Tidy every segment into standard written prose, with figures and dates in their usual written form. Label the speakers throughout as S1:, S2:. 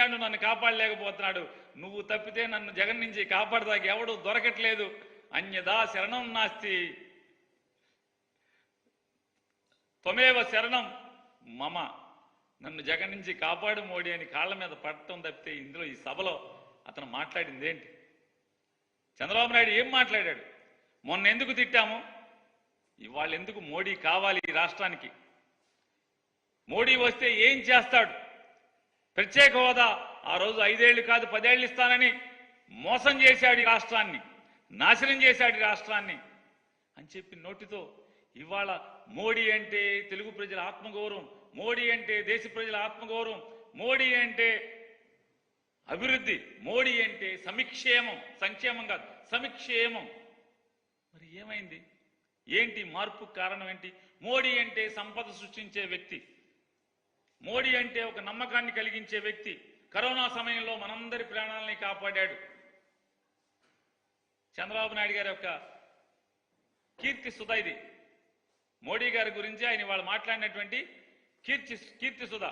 S1: గారు నన్ను కాపాడలేకపోతున్నాడు, నువ్వు తప్పితే నన్ను జగన్ నుంచి కాపాడదాకా ఎవడు దొరకట్లేదు, అన్యదా శరణం నాస్తి త్వమేవ శరణం మమ, నన్ను జగన్ నుంచి కాపాడు మోడీ అని కాళ్ళ మీద పడటం తప్పితే ఇందులో ఈ సభలో అతను మాట్లాడింది ఏంటి? చంద్రబాబు నాయుడు ఏం మాట్లాడాడు? మొన్న ఎందుకు తిట్టాము, ఇవాళ ఎందుకు మోడీ కావాలి ఈ రాష్ట్రానికి? మోడీ వస్తే ఏం చేస్తాడు? ప్రత్యేక హోదా ఆ రోజు 5 ఏళ్ళు కాదు 10 ఏళ్ళు ఇస్తానని మోసం చేశాడు ఈ రాష్ట్రాన్ని, నాశనం చేశాడు ఈ రాష్ట్రాన్ని అని చెప్పి నోటితో ఇవాళ మోడీ అంటే తెలుగు ప్రజల ఆత్మగౌరవం, మోడీ అంటే దేశ ప్రజల ఆత్మగౌరవం, మోడీ అంటే అభివృద్ధి, మోడీ అంటే సంక్షేమం, సంక్షేమం కాదు సంక్షేమం. మరి ఏమైంది? ఏంటి మార్పు కారణం ఏంటి? మోడీ అంటే సంపద సృష్టించే వ్యక్తి, మోడీ అంటే ఒక నమ్మకాన్ని కలిగించే వ్యక్తి. కరోనా సమయంలో మనందరి ప్రాణాలని కాపాడాడు. చంద్రబాబు నాయుడు గారి యొక్క కీర్తి సుధ ఇది. మోడీ గారి గురించి ఆయన వాళ్ళు మాట్లాడినటువంటి కీర్తి సుధ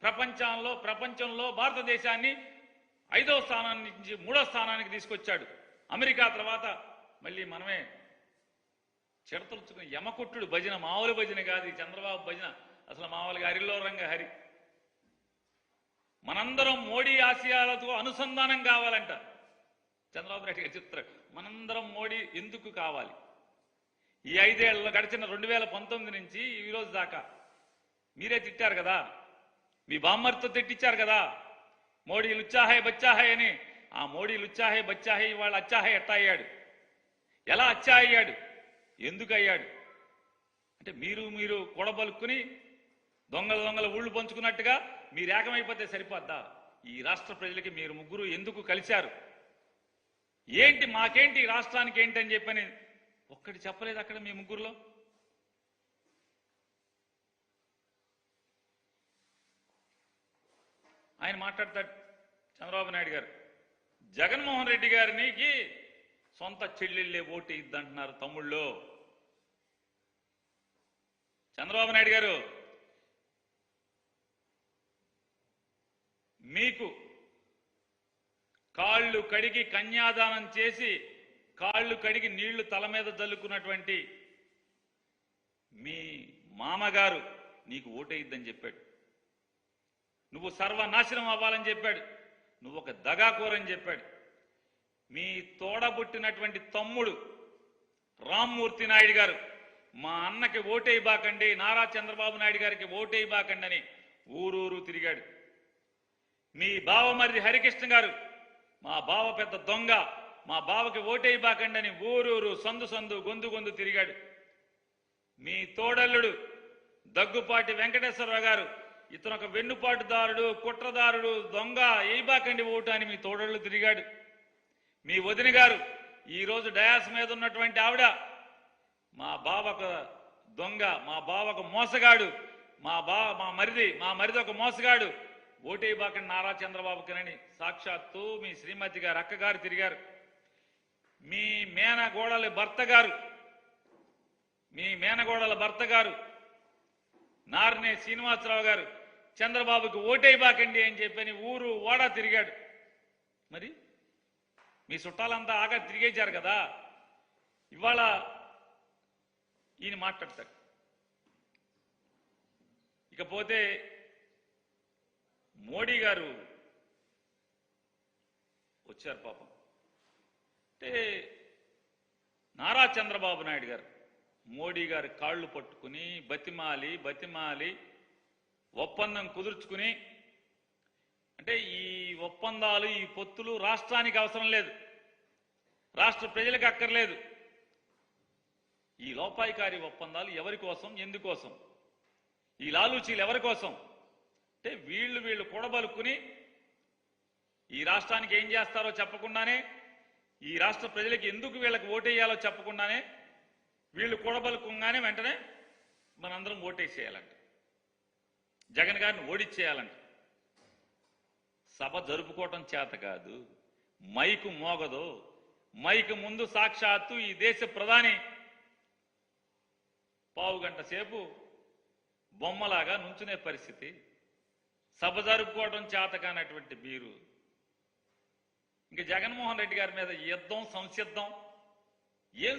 S1: ప్రపంచంలో భారతదేశాన్ని 5వ స్థానాన్ని నుంచి 3వ స్థానానికి తీసుకొచ్చాడు. అమెరికా తర్వాత మళ్ళీ మనమే చిడతలుచుకుని యమకొట్టుడు భజన, మామూలు భజన కాదు ఈ చంద్రబాబు భజన, అసలు మామూలుగా హరిలో రంగ హరి. మనందరం మోడీ ఆశయాలతో అనుసంధానం కావాలంట. చంద్రబాబు నాయుడు గారి చిత్రం, మనందరం మోడీ ఎందుకు కావాలి? ఈ 5 ఏళ్లలో గడిచిన 2019 నుంచి ఈ రోజు దాకా మీరే తిట్టారు కదా, మీ బామ్మర్తో తిట్టించారు కదా, మోడీ లుచ్చాహే బచ్చాహే అని. ఆ మోడీ లుచ్చాహే బచ్చాహే ఇవాళ అచ్చాహే ఎట్టా అయ్యాడు? ఎలా అచ్చా అయ్యాడు? ఎందుకు అయ్యాడు అంటే మీరు కూడబలుక్కుని దొంగల ఊళ్ళు పంచుకున్నట్టుగా మీరు ఏకమైపోతే సరిపోద్దా? ఈ రాష్ట్ర ప్రజలకి మీరు ముగ్గురు ఎందుకు కలిశారు? ఏంటి మాకేంటి ఈ రాష్ట్రానికి ఏంటి అని చెప్పని ఒక్కటి చెప్పలేదు అక్కడ మీ ముగ్గురులో. ఆయన మాట్లాడతాడు చంద్రబాబు నాయుడు గారు, జగన్మోహన్ రెడ్డి గారికి సొంత చెల్లెళ్ళే ఓటు ఇద్దంటున్నారు తమ్ముళ్ళు. చంద్రబాబు నాయుడు గారు, మీకు కాళ్ళు కడిగి కన్యాదానం చేసి కాళ్ళు కడిగి నీళ్లు తల మీద జల్లుకున్నటువంటి మీ మామగారు నీకు ఓటేయిద్దని చెప్పాడు. నువ్వు సర్వనాశనం అవ్వాలని చెప్పాడు. నువ్వు ఒక దగాకోరని చెప్పాడు. మీ తోడబుట్టినటువంటి తమ్ముడు రామ్మూర్తి నాయుడు గారు మా అన్నకి ఓటేయబాకండి, నారా చంద్రబాబు నాయుడు గారికి ఓటేయబాకండి అని ఊరూరు తిరిగాడు. మీ బావమరిది హరికృష్ణ గారు మా బావ పెద్ద దొంగ, మా బావకి ఓటేయబాకండి అని ఊరూరు సందు గొంతు తిరిగాడు. మీ తోడల్లుడు దగ్గుపాటి వెంకటేశ్వరరావు గారు ఇతను ఒక వెన్నుపాటుదారుడు, కుట్రదారుడు, దొంగ, వేయబాకండి ఓటు అని మీ తోడళ్ళు తిరిగాడు. మీ వదిన గారు ఈరోజు డయాస్ మీద ఉన్నటువంటి ఆవిడ మా బావకు దొంగ, మా బావకు మోసగాడు, మా మరిది ఒక మోసగాడు, ఓటేయబాకండి నారా చంద్రబాబుకినని సాక్షాత్తు మీ శ్రీమతి గారు అక్కగారు తిరిగారు. మీ మేనగోడల భర్త గారు నార్నే శ్రీనివాసరావు గారు చంద్రబాబుకి ఓటేయబాకండి అని చెప్పని ఊరు ఓడా తిరిగాడు. మరి మీ చుట్టాలంతా ఆగా తిరిగేశారు కదా. ఇవాళ ఈయన మాట్లాడతాడు. ఇకపోతే మోడీ గారు వచ్చారు పాపం. అంటే నారా చంద్రబాబు నాయుడు గారు మోడీ గారి కాళ్ళు పట్టుకుని బతిమాలి ఒప్పందం కుదుర్చుకుని, అంటే ఈ ఒప్పందాలు ఈ పొత్తులు రాష్ట్రానికి అవసరం లేదు, రాష్ట్ర ప్రజలకు అక్కర్లేదు. ఈ లోపాయికారి ఒప్పందాలు ఎవరి కోసం, ఎందుకోసం? ఈ లాలూచీలు ఎవరి కోసం? అంటే వీళ్ళు కూడబలుక్కుని ఈ రాష్ట్రానికి ఏం చేస్తారో చెప్పకుండానే, ఈ రాష్ట్ర ప్రజలకు ఎందుకు వీళ్ళకి ఓటేయాలో చెప్పకుండానే వీళ్ళు కూడబలుకుంగానే వెంటనే మనందరం ఓటేసేయాలంట, జగన్ గారిని ఓడిచ్చేయాలంట. సభ జరుపుకోవటం చేత కాదు, మైకు మోగదు. మైకు ముందు సాక్షాత్తు ఈ దేశ ప్రధాని పావు గంట సేపు బొమ్మలాగా నుంచునే పరిస్థితి. సభ జరుపుకోవడం చేతకానటువంటి మీరు ఇంకా జగన్మోహన్ రెడ్డి గారి మీద యుద్ధం సంసిద్ధం ఏం